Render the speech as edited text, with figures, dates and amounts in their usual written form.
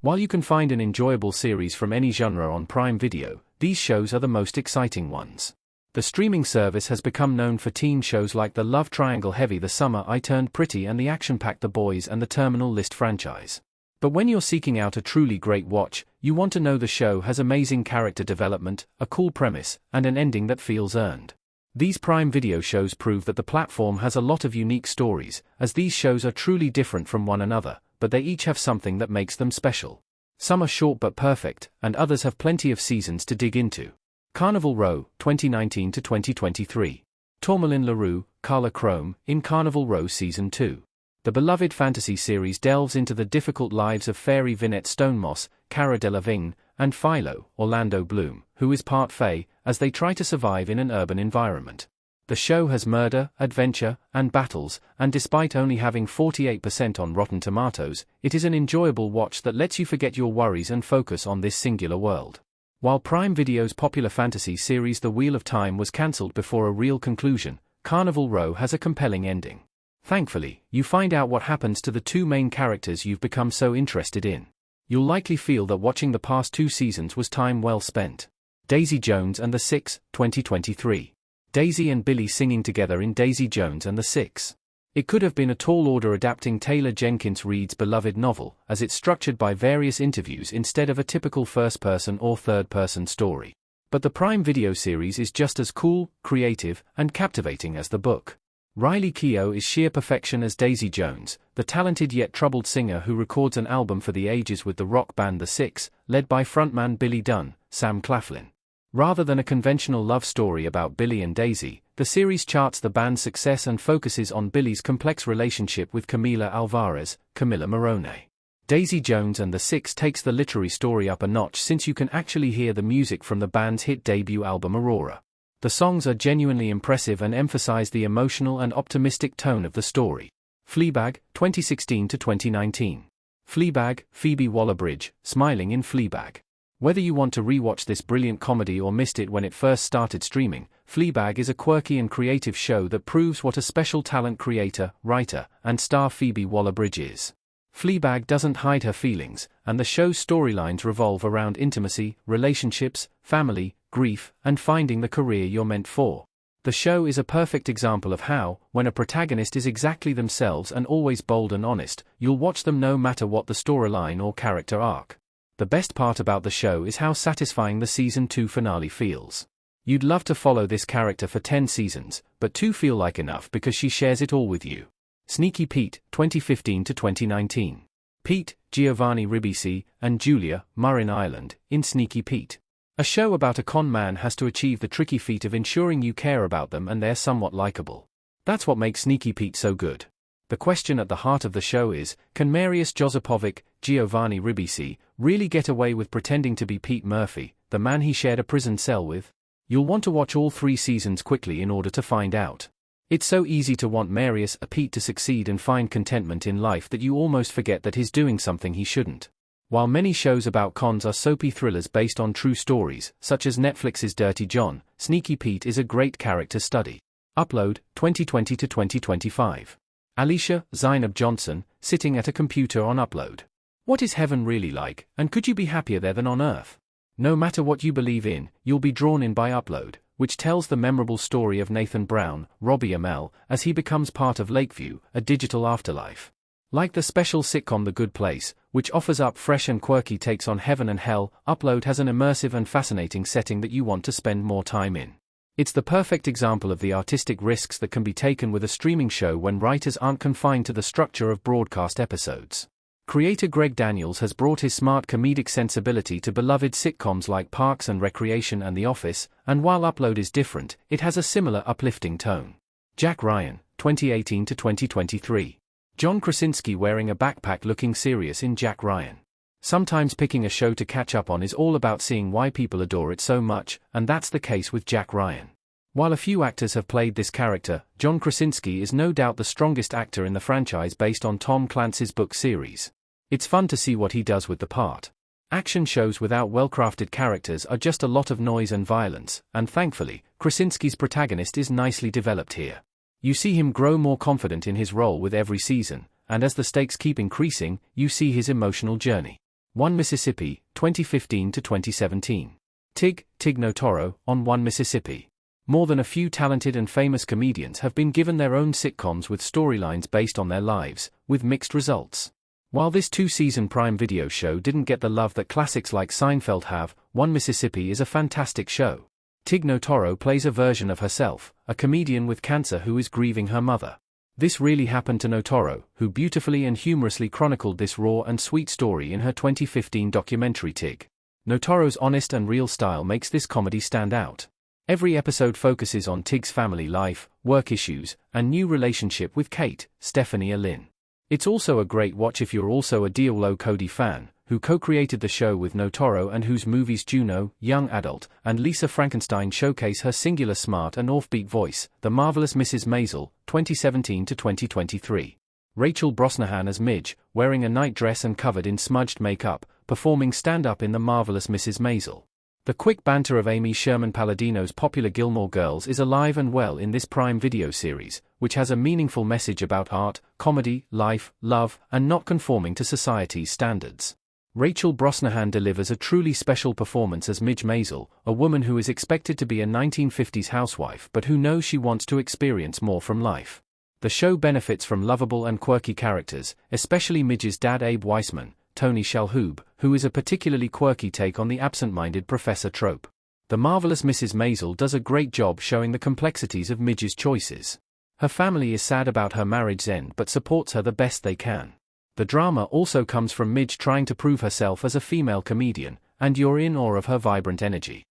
While you can find an enjoyable series from any genre on Prime Video, these shows are the most exciting ones. The streaming service has become known for teen shows like the love triangle heavy The Summer I Turned Pretty and the action-packed The Boys and the Terminal List franchise. But when you're seeking out a truly great watch, you want to know the show has amazing character development, a cool premise, and an ending that feels earned. These Prime Video shows prove that the platform has a lot of unique stories, as these shows are truly different from one another, but they each have something that makes them special. Some are short but perfect, and others have plenty of seasons to dig into. Carnival Row, 2019 to 2023. Tourmaline LaRue, Carla Crome, in Carnival Row Season 2. The beloved fantasy series delves into the difficult lives of fairy Vinette Stonemoss, Cara Delevingne, and Philo, Orlando Bloom, who is part fae, as they try to survive in an urban environment. The show has murder, adventure, and battles, and despite only having 48% on Rotten Tomatoes, it is an enjoyable watch that lets you forget your worries and focus on this singular world. While Prime Video's popular fantasy series The Wheel of Time was cancelled before a real conclusion, Carnival Row has a compelling ending. Thankfully, you find out what happens to the two main characters you've become so interested in. You'll likely feel that watching the past 2 seasons was time well spent. Daisy Jones and the Six, 2023. Daisy and Billy singing together in Daisy Jones and the Six. It could have been a tall order adapting Taylor Jenkins Reid's beloved novel, as it's structured by various interviews instead of a typical first-person or third-person story. But the Prime Video series is just as cool, creative, and captivating as the book. Riley Keough is sheer perfection as Daisy Jones, the talented yet troubled singer who records an album for the ages with the rock band The Six, led by frontman Billy Dunn, Sam Claflin. Rather than a conventional love story about Billy and Daisy, the series charts the band's success and focuses on Billy's complex relationship with Camila Alvarez, Camilla Morone. Daisy Jones and the Six takes the literary story up a notch since you can actually hear the music from the band's hit debut album Aurora. The songs are genuinely impressive and emphasize the emotional and optimistic tone of the story. Fleabag, 2016 to 2019. Fleabag, Phoebe Waller-Bridge, smiling in Fleabag. Whether you want to rewatch this brilliant comedy or missed it when it first started streaming, Fleabag is a quirky and creative show that proves what a special talent creator, writer, and star Phoebe Waller-Bridge is. Fleabag doesn't hide her feelings, and the show's storylines revolve around intimacy, relationships, family, grief, and finding the career you're meant for. The show is a perfect example of how, when a protagonist is exactly themselves and always bold and honest, you'll watch them no matter what the storyline or character arc. The best part about the show is how satisfying the Season 2 finale feels. You'd love to follow this character for 10 seasons, but 2 feel like enough because she shares it all with you. Sneaky Pete, 2015 to 2019. Pete, Giovanni Ribisi, and Julia, Marin Ireland, in Sneaky Pete. A show about a con man has to achieve the tricky feat of ensuring you care about them and they're somewhat likable. That's what makes Sneaky Pete so good. The question at the heart of the show is, can Marius Josipovic, Giovanni Ribisi, really get away with pretending to be Pete Murphy, the man he shared a prison cell with? You'll want to watch all 3 seasons quickly in order to find out. It's so easy to want Marius Pete to succeed and find contentment in life that you almost forget that he's doing something he shouldn't. While many shows about cons are soapy thrillers based on true stories, such as Netflix's Dirty John, Sneaky Pete is a great character study. Upload, 2020 to 2025. Alicia Zainab Johnson, sitting at a computer on Upload. What is heaven really like, and could you be happier there than on earth? No matter what you believe in, you'll be drawn in by Upload, which tells the memorable story of Nathan Brown, Robbie Amell, as he becomes part of Lakeview, a digital afterlife. Like the special sitcom The Good Place, which offers up fresh and quirky takes on heaven and hell, Upload has an immersive and fascinating setting that you want to spend more time in. It's the perfect example of the artistic risks that can be taken with a streaming show when writers aren't confined to the structure of broadcast episodes. Creator Greg Daniels has brought his smart comedic sensibility to beloved sitcoms like Parks and Recreation and The Office, and while Upload is different, it has a similar uplifting tone. Jack Ryan, 2018 to 2023. John Krasinski wearing a backpack looking serious in Jack Ryan. Sometimes picking a show to catch up on is all about seeing why people adore it so much, and that's the case with Jack Ryan. While a few actors have played this character, John Krasinski is no doubt the strongest actor in the franchise based on Tom Clancy's book series. It's fun to see what he does with the part. Action shows without well-crafted characters are just a lot of noise and violence, and thankfully, Krasinski's protagonist is nicely developed here. You see him grow more confident in his role with every season, and as the stakes keep increasing, you see his emotional journey. 1 Mississippi, 2015 to 2017. Tig Notaro, on 1 Mississippi. More than a few talented and famous comedians have been given their own sitcoms with storylines based on their lives, with mixed results. While this 2-season Prime Video show didn't get the love that classics like Seinfeld have, 1 Mississippi is a fantastic show. Tig Notaro plays a version of herself, a comedian with cancer who is grieving her mother. This really happened to Notaro, who beautifully and humorously chronicled this raw and sweet story in her 2015 documentary Tig. Notaro's honest and real style makes this comedy stand out. Every episode focuses on Tig's family life, work issues, and new relationship with Kate, Stephanie Lynn. It's also a great watch if you're also a Diablo Cody fan, who co-created the show with Notaro and whose movies Juno, Young Adult, and Lisa Frankenstein showcase her singular smart and offbeat voice. The Marvelous Mrs. Maisel, 2017 to 2023. Rachel Brosnahan as Midge, wearing a nightdress and covered in smudged makeup, performing stand-up in The Marvelous Mrs. Maisel. The quick banter of Amy Sherman Palladino's popular Gilmore Girls is alive and well in this Prime Video series, which has a meaningful message about art, comedy, life, love, and not conforming to society's standards. Rachel Brosnahan delivers a truly special performance as Midge Maisel, a woman who is expected to be a 1950s housewife but who knows she wants to experience more from life. The show benefits from lovable and quirky characters, especially Midge's dad Abe Weissman, Tony Shalhoub, who is a particularly quirky take on the absent-minded professor trope. The Marvelous Mrs. Maisel does a great job showing the complexities of Midge's choices. Her family is sad about her marriage's end but supports her the best they can. The drama also comes from Midge trying to prove herself as a female comedian, and you're in awe of her vibrant energy.